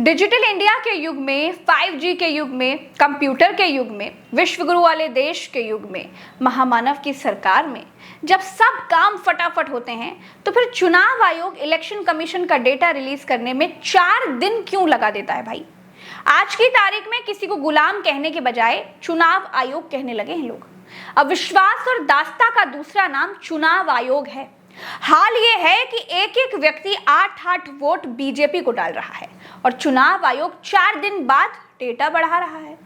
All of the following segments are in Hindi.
डिजिटल इंडिया के युग में, 5G के युग में, कंप्यूटर के युग में, विश्वगुरु वाले देश के युग में, महामानव की सरकार में जब सब काम फटाफट होते हैं तो फिर चुनाव आयोग इलेक्शन कमीशन का डेटा रिलीज करने में 4 दिन क्यों लगा देता है भाई। आज की तारीख में किसी को गुलाम कहने के बजाय चुनाव आयोग कहने लगे हैं लोग। अब विश्वास और दास्ता का दूसरा नाम चुनाव आयोग है। हाल ये है कि एक एक व्यक्ति 8-8 वोट बीजेपी को डाल रहा है और चुनाव आयोग 4 दिन बाद डेटा बढ़ा रहा है।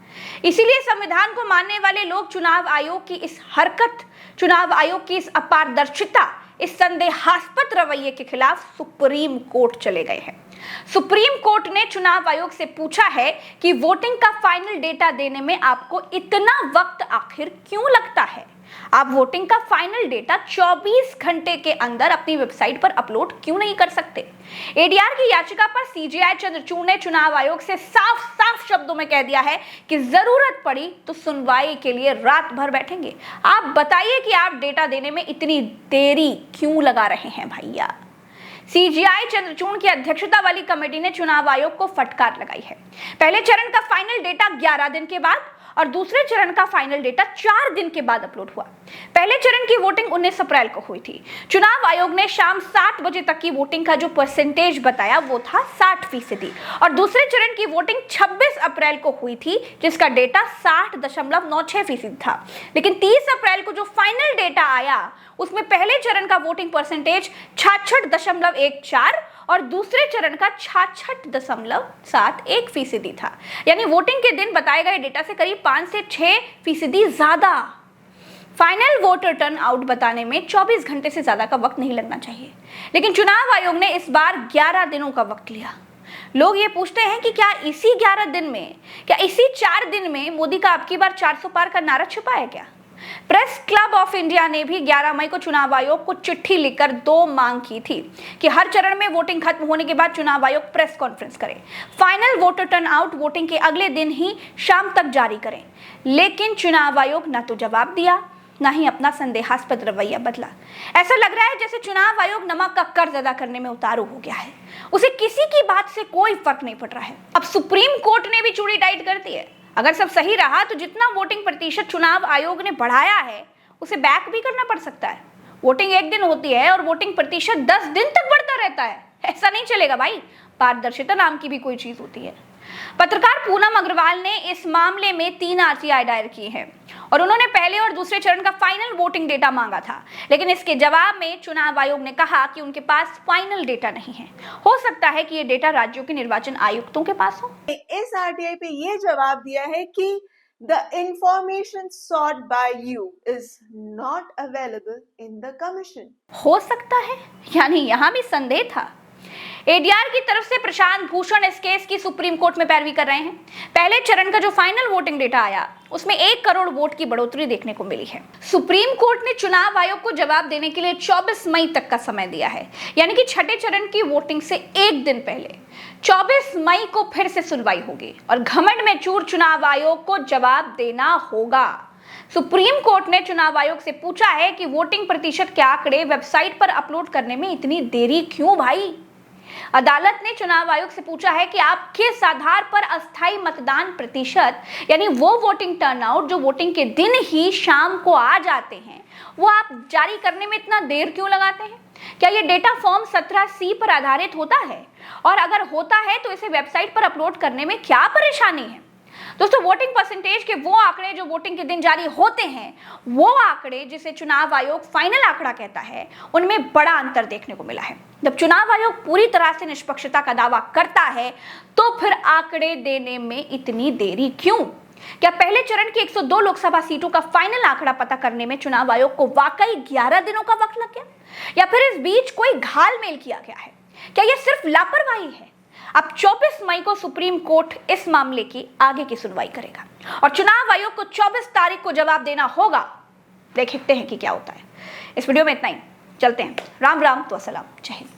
इसीलिए संविधान को मानने वाले लोग चुनाव आयोग की इस हरकत, चुनाव आयोग की इस अपारदर्शिता, इस संदेहास्पद रवैये के खिलाफ सुप्रीम कोर्ट चले गए हैं। सुप्रीम कोर्ट ने चुनाव आयोग से पूछा है कि वोटिंग का फाइनल डेटा देने में आपको इतना वक्त आखिर क्यों लगता है। आप वोटिंग का फाइनल डेटा 24 घंटे के अंदर अपनी वेबसाइट पर अपलोड क्यों नहीं कर सकते। एडीआर की याचिका पर सीजेआई चंद्रचूड़ ने चुनाव आयोग से साफ साफ शब्दों में कह दिया है कि जरूरत पड़ी तो सुनवाई के लिए रात भर बैठेंगे। आप बताइए कि आप डेटा देने में इतनी देरी क्यों लगा रहे हैं भैया। सीजेआई चंद्रचूड़ की अध्यक्षता वाली कमेटी ने चुनाव आयोग को फटकार लगाई है। पहले चरण का फाइनल डेटा 11 दिन के बाद और दूसरे चरण का फाइनल डेटा 4 दिन के बाद अपलोड हुआ। पहले चरण की वोटिंग 19 अप्रैल को हुई थी। चुनाव आयोग ने शाम 7 बजे तक की वोटिंग का जो परसेंटेज बताया वो था 60% और दूसरे चरण की वोटिंग 26 अप्रैल को हुई थी जिसका डेटा 60.96% था। लेकिन 30 अप्रैल को जो फाइनल डेटा आया उसमें पहले चरण का वोटिंग परसेंटेज 66.14 और दूसरे चरण का 66.71% था। यानी वोटिंग के दिन बताए गए डेटा से करीब 5 से 6% ज्यादा। फाइनल वोटर टर्न आउट बताने में 24 घंटे से ज्यादा का वक्त नहीं लगना चाहिए, लेकिन चुनाव आयोग ने इस बार 11 दिनों का वक्त लिया। लोग ये पूछते हैं कि क्या इसी 11 दिन में, क्या इसी 4 दिन में मोदी का अब की बार 400 पार का नारा छुपा है क्या। प्रेस क्लब ऑफ इंडिया ने भी 11 मई को चुनाव आयोग को चिट्ठी लिखकर 2 मांग की थी कि हर चरण में वोटिंग खत्म होने के बाद चुनाव आयोग प्रेस कॉन्फ्रेंस करे, फाइनल वोटर टर्नआउट वोटिंग के अगले दिन ही शाम तक जारी करें। लेकिन चुनाव आयोग न तो जवाब दिया, ना ही अपना संदेहास्पद रवैया बदला। ऐसा लग रहा है जैसे चुनाव आयोग नमक का कर्ज अदा करने में उतारू हो गया है। उसे किसी की बात से कोई फर्क नहीं पड़ रहा है। अब सुप्रीम कोर्ट ने भी चूड़ी टाइट कर दी है। अगर सब सही रहा तो जितना वोटिंग प्रतिशत चुनाव आयोग ने बढ़ाया है उसे बैक भी करना पड़ सकता है। वोटिंग एक दिन होती है और वोटिंग प्रतिशत 10 दिन तक बढ़ता रहता है। ऐसा नहीं चलेगा भाई। पारदर्शिता नाम की भी कोई चीज होती है। पत्रकार पूनम अग्रवाल ने इस मामले में 3 आरटीआई दायर की है और उन्होंने पहले और दूसरे चरण का फाइनल वोटिंग डेटा मांगा था, लेकिन इसके जवाब में चुनाव आयोग ने कहा कि उनके पास फाइनल डेटा नहीं है। हो सकता है कि ये डेटा राज्यों के निर्वाचन आयुक्तों के पास हो। इस आरटीआई पे ये जवाब दिया है कि the information sought by you is not available in the commission। हो सकता है, यानी यहां भी संदेह था। एडीआर की तरफ से प्रशांत भूषण इस केस की सुप्रीम कोर्ट में पैरवी कर रहे हैं। पहले चरण का जो फाइनल वोटिंग डेटा आया उसमें 1 करोड़ वोट की बढ़ोतरी देखने को मिली है। सुप्रीम कोर्ट ने चुनाव आयोग को जवाब देने के लिए 24 मई तक का समय दिया है, यानी कि छठे चरण की वोटिंग से 1 दिन पहले 24 मई को फिर से सुनवाई होगी और घमंड में चूर चुनाव आयोग को जवाब देना होगा। सुप्रीम कोर्ट ने चुनाव आयोग से पूछा है कि वोटिंग प्रतिशत के आंकड़े वेबसाइट पर अपलोड करने में इतनी देरी क्यों भाई। अदालत ने चुनाव आयोग से पूछा है कि आप किस आधार पर अस्थायी मतदान प्रतिशत, यानी वो वोटिंग टर्नआउट जो वोटिंग के दिन ही शाम को आ जाते हैं, वो आप जारी करने में इतना देर क्यों लगाते हैं। क्या ये डेटा फॉर्म 17C पर आधारित होता है, और अगर होता है तो इसे वेबसाइट पर अपलोड करने में क्या परेशानी है। दोस्तों, वोटिंग परसेंटेज के वो आंकड़े जो वोटिंग के दिन जारी होते हैं, वो आंकड़े जिसे चुनाव आयोग फाइनल आंकड़ा कहता है, उनमें बड़ा अंतर देखने को मिला है। जब चुनाव आयोग पूरी तरह से निष्पक्षता का दावा करता है तो फिर आंकड़े देने में इतनी देरी क्यों। क्या पहले चरण की 102 लोकसभा सीटों का फाइनल आंकड़ा पता करने में चुनाव आयोग को वाकई 11 दिनों का वक्त लग गया, या फिर इस बीच कोई घालमेल किया गया है। क्या यह सिर्फ लापरवाही है। अब 24 मई को सुप्रीम कोर्ट इस मामले की आगे की सुनवाई करेगा और चुनाव आयोग को 24 तारीख को जवाब देना होगा। देखते हैं कि क्या होता है। इस वीडियो में इतना ही। चलते हैं। राम राम तो सलाम। जय हिंद।